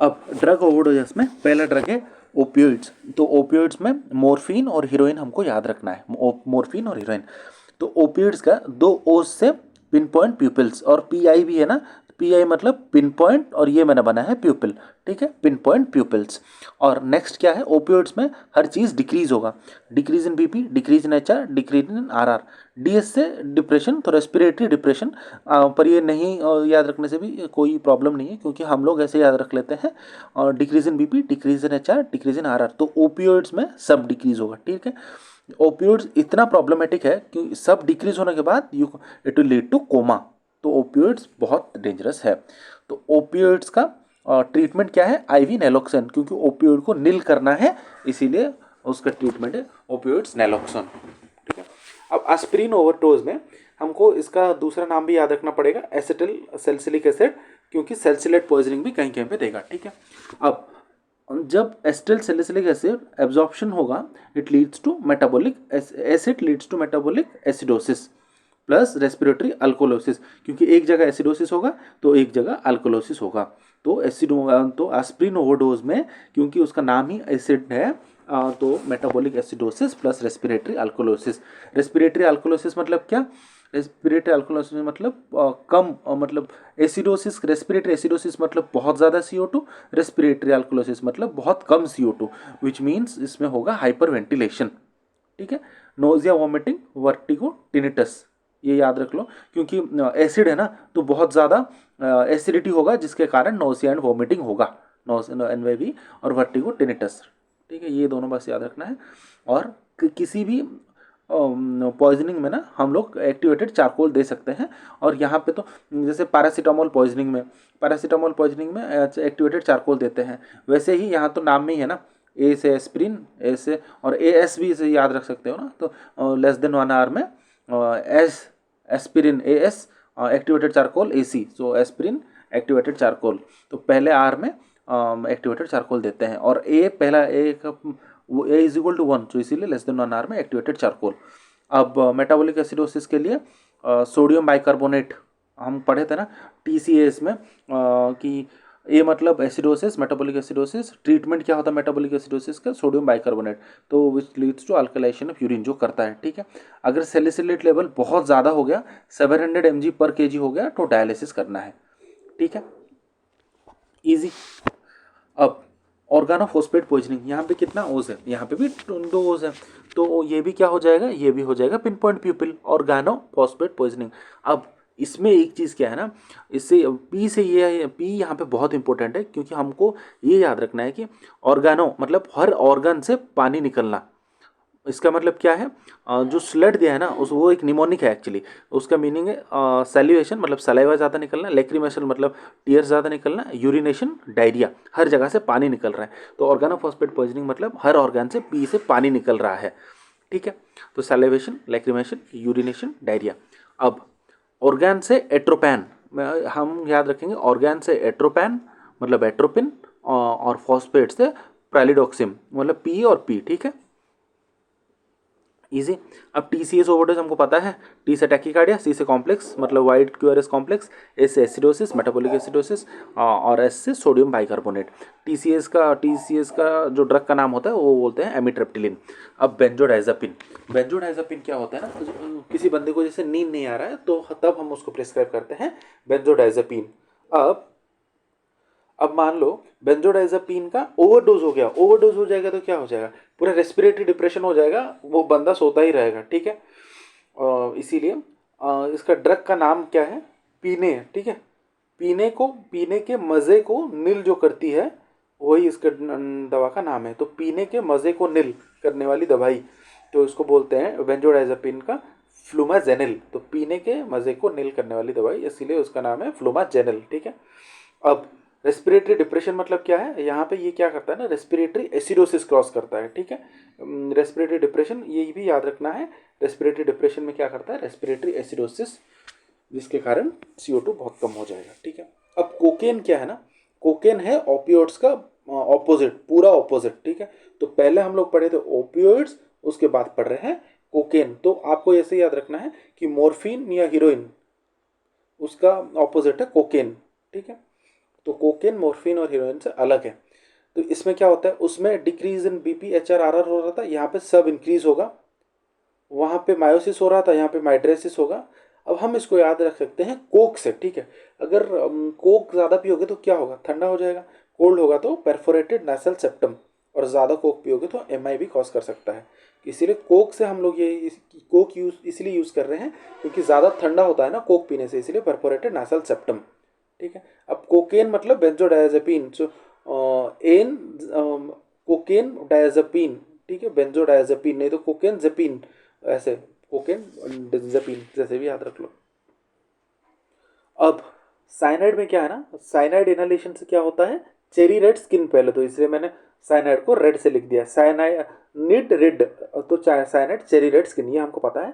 अब ड्रग ओवरडोजेस में पहला ड्रग है ओपियोइड्स। तो ओपियोइड्स में मोर्फिन और हीरोइन हमको याद रखना है, मोर्फिन और हीरोइन। तो ओपियोइड्स का दो ओ से पिन पॉइंट प्यूपिल्स, और पी आई भी है ना, पी आई मतलब पिन पॉइंट, और ये मैंने बना है प्यूपिल, ठीक है, पिन पॉइंट प्यूपिल्स। और नेक्स्ट क्या है, ओपियोइड्स में हर चीज़ डिक्रीज होगा, decrease in BP, decrease in HR, decrease in RR. DS से डिप्रेशन, तो रेस्पिरेटरी डिप्रेशन, पर ये नहीं याद रखने से भी कोई प्रॉब्लम नहीं है, क्योंकि हम लोग ऐसे याद रख लेते हैं। और decrease in BP, decrease in HR, decrease in RR, तो ओपियोइड्स में सब डिक्रीज होगा, ठीक है। ओपियोइड्स इतना प्रॉब्लमेटिक है कि सब डिक्रीज होने के बाद it will lead two comma. तो ओपियोइड्स बहुत डेंजरस है। तो ओपियोइड्स का ट्रीटमेंट क्या है, आईवी नेलोक्सन, क्योंकि ओपियोइड को नील करना है, इसीलिए उसका ट्रीटमेंट है ओपियोइड्स नेलोक्सन, ठीक है। अब एस्पिरिन ओवरडोज में हमको इसका दूसरा नाम भी याद रखना पड़ेगा, एसिटिल सैलिसिलिक एसिड, क्योंकि सैलिसिलेट पॉइजनिंग भी कहीं कहीं पे देगा, ठीक है। अब जब एसिटिल सैलिसिलिक एसिड एब्जॉर्प्शन होगा, it leads to metabolic acid leads to metabolic acidosis plus respiratory alkalosis, क्योंकि एक जगह एसिडोसिस होगा तो एक जगह अल्कोलोसिस होगा। तो तो एस्पिरिन ओवरडोज में, क्योंकि उसका नाम ही एसिड है, तो metabolic acidosis plus respiratory alkalosis. Respiratory alkalosis मतलब क्या, रेस्पिरेटरी अल्कोलोसिस मतलब कम मतलब एसिडोसिस, रेस्पिरेटरी एसिडोसिस मतलब बहुत ज़्यादा CO2, रेस्पिरेटरी अल्कोलोसिस मतलब बहुत कम CO2, विच मीन्स इसमें होगा हाइपर वेंटिलेशन, ठीक है। नोजिया, वॉमिटिंग, वर्टिगो, टिनिटस, ये याद रख लो, क्योंकि एसिड है ना, तो बहुत ज़्यादा एसिडिटी होगा, जिसके कारण नोजिया एंड वॉमिटिंग होगा, NVV और वर्टिगो, टिनिटस, ठीक है। ये दोनों बस याद रखना है। और किसी भी पॉइजनिंग में ना हम लोग एक्टिवेटेड चारकोल दे सकते हैं। और यहाँ पे तो जैसे पैरासीटामोल पॉइजनिंग में एक्टिवेटेड चारकोल देते हैं, वैसे ही यहाँ तो नाम में ही है ना, ए से एस्पिरिन, ए से और AS भी इसे याद रख सकते हो ना। तो लेस देन 1 आवर में aspirin AS, activated charcoal AC, सो एस्पिरिन एक्टिवेटेड चारकोल, तो पहले आर में एक्टिवेटेड चारकोल देते हैं। और पहला A इज इक्वल टू 1, तो इसीलिए लेस देन 1 आवर में एक्टिवेटेड चारकोल। अब मेटाबॉलिक एसिडोसिस के लिए सोडियम बाइकार्बोनेट हम पढ़े थे ना TCAS में, कि ए मतलब एसिडोसिस, मेटाबॉलिक एसिडोसिस, ट्रीटमेंट क्या होता है मेटाबॉलिक एसिडोसिस का, सोडियम बाइकार्बोनेट, तो which leads to alkalinization of urine, जो करता है, ठीक है। अगर सैलिसिलेट लेवल बहुत ज़्यादा हो गया, 700 mg पर kg हो गया, तो डायलिसिस करना है, ठीक है, इजी। अब ऑर्गेनोफॉस्फेट पॉइजनिंग, यहाँ पे कितना ओज है, यहाँ पे भी 2 ओज है, तो ये भी क्या हो जाएगा, ये भी हो जाएगा पिन पॉइंट प्यूपिल, ऑर्गेनोफॉस्फेट पॉइजनिंग। अब इसमें एक चीज़ क्या है ना, इससे पी से ये पी यहाँ पे बहुत इंपॉर्टेंट है, क्योंकि हमको ये याद रखना है कि ऑर्गेनो मतलब हर ऑर्गन से पानी निकलना। इसका मतलब क्या है, जो स्लड दिया है ना उस वो एक निमोनिक है एक्चुअली, उसका मीनिंग है सैल्यूएशन मतलब सलाइवा ज़्यादा निकलना, लेक्रीमेशन मतलब टीयर्स ज़्यादा निकलना, यूरिनेशन डायरिया, हर जगह से पानी निकल रहा है। तो ऑर्गेनोफॉस्फेट पॉइजनिंग मतलब हर ऑर्गन से पी से पानी निकल रहा है, ठीक है। तो सैलिवेशन, लेक्रीमेशन, यूरिनेशन, डायरिया। अब ऑर्गन से एट्रोपैन, हम याद रखेंगे, ऑर्गन से एट्रोपैन मतलब एट्रोपिन, और फॉस्फेट से पैलिडोक्सिम मतलब पी और पी, ठीक है, इजी। अब TCS ओवरडोज हमको पता है, T से टैकीकार्डिया, C से कॉम्प्लेक्स मतलब वाइट QRS कॉम्प्लेक्स, S से एसिडोसिस मेटाबॉलिक एसिडोसिस, और S से सोडियम बाइकार्बोनेट। TCS का जो ड्रग का नाम होता है वो बोलते हैं एमिट्रिप्टिलिन। अब बेंजोडाइजापिन क्या होता है ना, किसी बंदे को जैसे नींद नहीं आ रहा है तो तब हम उसको प्रिस्क्राइब करते हैं बेंजोडाइजापिन। अब मान लो बेंजोडाइजापिन का ओवरडोज हो जाएगा तो क्या हो जाएगा, पूरा रेस्पिरेटरी डिप्रेशन हो जाएगा, वो बंदा सोता ही रहेगा, ठीक है। इसीलिए इसका ड्रग का नाम क्या है, पीने, ठीक है। पीने के मज़े को नील जो करती है वही इसका दवा का नाम है। तो पीने के मज़े को नील करने वाली दवाई, तो इसको बोलते हैं बेंजोडाइजापिन का फ्लूमाजेनिल। तो पीने के मज़े को नील करने वाली दवाई, इसीलिए उसका नाम है फ्लूमाजेनिल, ठीक है। अब रेस्पिरेटरी डिप्रेशन मतलब क्या है, यहाँ पे ये क्या करता है ना, रेस्पिरेटरी एसिडोसिस क्रॉस करता है, ठीक है। रेस्पिरेटरी डिप्रेशन ये भी याद रखना है, रेस्पिरेटरी डिप्रेशन में क्या करता है, रेस्पिरेटरी एसिडोसिस, जिसके कारण CO2 बहुत कम हो जाएगा, ठीक है। अब कोकेन क्या है ना, कोकेन है ओपियोइड्स का ऑपोजिट, पूरा ऑपोजिट, ठीक है। तो पहले हम लोग पढ़े थे ओपियोइड्स, उसके बाद पढ़ रहे हैं कोकेन। तो आपको ऐसे याद रखना है कि मोर्फिन या हीरोइन उसका ऑपोजिट है कोकेन, ठीक है। तो कोकेन मॉर्फिन और हीरोइन से अलग है। तो इसमें क्या होता है, उसमें डिक्रीज इन बीपी HRRR हो रहा था, यहाँ पे सब इंक्रीज होगा, वहाँ पे मायोसिस हो रहा था, यहाँ पे माइड्रेसिस होगा। अब हम इसको याद रख सकते हैं कोक से, ठीक है। अगर कोक ज़्यादा पियोगे तो क्या होगा, ठंडा हो जाएगा। कोल्ड होगा तो परफोरेटेड नेसल सेप्टम, और ज़्यादा कोक पियोगे तो MI भी कॉज कर सकता है। इसीलिए कोक से हम लोग कोक यूज़ इसलिए यूज़ कर रहे हैं क्योंकि ज़्यादा ठंडा होता है ना कोक पीने से, इसलिए परफोरेटेड नेसल सेप्टम, ठीक है। अब कोकेन मतलब बेंजोडायजेपिन, सो एन कोकेन डायजेपिन, ठीक है, बेंजोडायजेपिन नहीं तो कोकेन जेपिन, ऐसे कोकेन जेपिन जैसे भी याद रख लो। अब साइनाइड में क्या है ना, साइनाइड इनहेलेशन से क्या होता है, चेरी रेड स्किन पहले, तो इसलिए मैंने साइनाइड को रेड से लिख दिया, साइनाइड रेड, तो साइनाइड चेरी रेड स्किन, ये हमको पता है।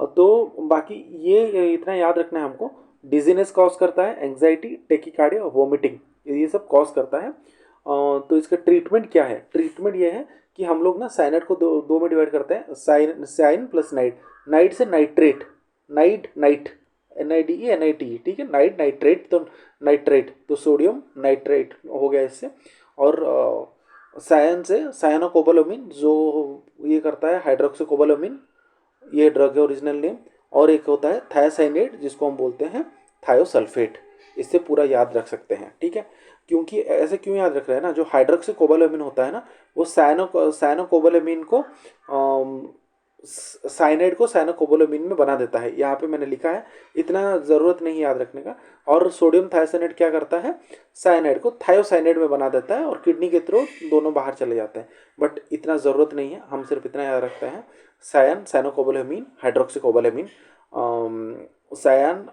तो बाकी ये इतना याद रखना है हमको, डिजीनेस कॉज करता है, एंग्जाइटी, टेकिकार्डिया, वोमिटिंग, ये सब कॉज करता है। तो इसका ट्रीटमेंट क्या है, ट्रीटमेंट ये है कि हम लोग ना साइनाइड को दो में डिवाइड करते हैं, साइन प्लस नाइट, नाइट से नाइट्रेट, नाइट NIDE, ठीक है, नाइट्रेट, तो नाइट्रेट तो सोडियम नाइट्रेट हो गया इससे। और सायन से सायनोकोबालामिन, जो ये करता है हाइड्रोक्सीकोबालामिन, ये ड्रग है ओरिजिनल नेम। और एक होता है थायासाइनेट जिसको हम बोलते हैं थायोसल्फेट, इससे पूरा याद रख सकते हैं, ठीक है। क्योंकि ऐसे क्यों याद रख रहे हैं ना, जो हाइड्रोक्सीकोबालामिन होता है ना, वो सायनोकोबालामिन को साइनाइड को साइनोकोबालामिन में बना देता है, यहाँ पे मैंने लिखा है, इतना ज़रूरत नहीं याद रखने का। और सोडियम थायोसाइनेट क्या करता है, साइनाइड को थायोसाइनेट में बना देता है, और किडनी के थ्रू दोनों बाहर चले जाते हैं। बट इतना ज़रूरत नहीं है, हम सिर्फ इतना याद रखते हैं, साइनोकोबालामिन, हाइड्रोक्सीकोबालामिन, सायन,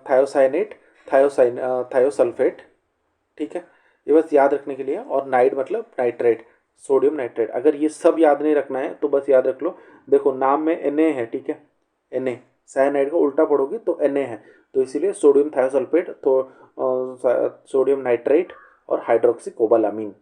थायोसाइनेट, थायोसल्फेट, ठीक है, ये बस याद रखने के लिए। और नाइट मतलब नाइट्रेट, सोडियम नाइट्रेट। अगर ये सब याद नहीं रखना है तो बस याद रख लो, देखो नाम में Na है, ठीक है, Na, साइनाइड को उल्टा पढ़ोगे तो Na है, तो इसीलिए सोडियम थायोसल्फेट, तो सोडियम नाइट्रेट और हाइड्रोक्सीकोबालामिन।